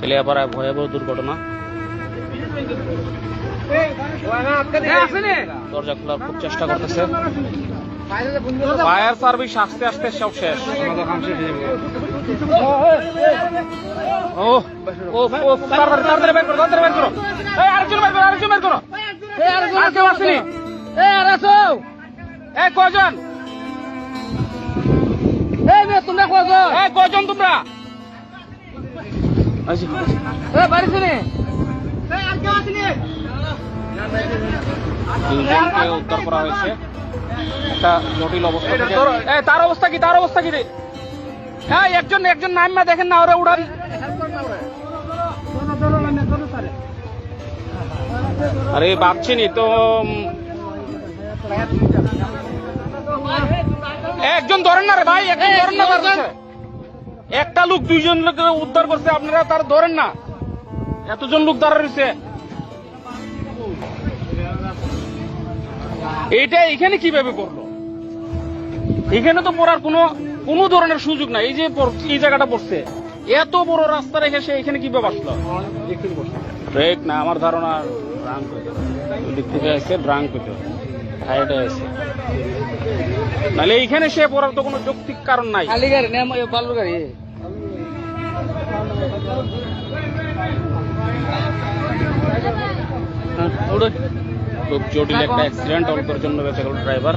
তেলিয়াপাড়ায় ভয়াবহ দুর্ঘটনা। দরজা খোলার খুব চেষ্টা করতেছে, ফায়ার সার্ভিস আসতে আসতে সব শেষ। ও ও ও তাড়াতাড়ি বের করো, তাড়াতাড়ি বের করো। এই আরেকজন বের করো, আরেকজন বের করো। আর কেউ আসেনি? এই কয়জন? তোমরা কয়জন? এই কয়জন তোমরা? দুজনকে উদ্ধার করা হয়েছে একটা জটিল অবস্থা থেকে। তার অবস্থা কি? তার অবস্থা কি রে? হ্যাঁ, একজন একজন নামা দেখেন না, ওরা উড়ান। আরে বাঁচছেনি তো, একজন ধরেন না রে ভাই, একজন ধরেন না। একটা লোক দুইজন লোক উদ্ধার করছে, আপনারা তার ধরেন না। এতজন লোক দাঁড়া রয়েছে, এইটা এখানে কিভাবে পড়লো? এখানে তো পড়ার কোনো ধরনের সুযোগ নাই। এই যে এই জায়গাটা পড়ছে, এত বড় রাস্তা রেখে সে এখানে কিভাবে আসলো? ব্রেক না, আমার ধারণা ড্রাঙ্ক হইতে, ওই দিক থেকে এসে ড্রাঙ্ক হইতে, হাইটে এসে, নাহলে এইখানে সে পড়ার তো কোনো যৌক্তিক কারণ নাই। খুব জটিল একটা অ্যাক্সিডেন্ট, অল্পের জন্য বেঁচে গেল ড্রাইভার।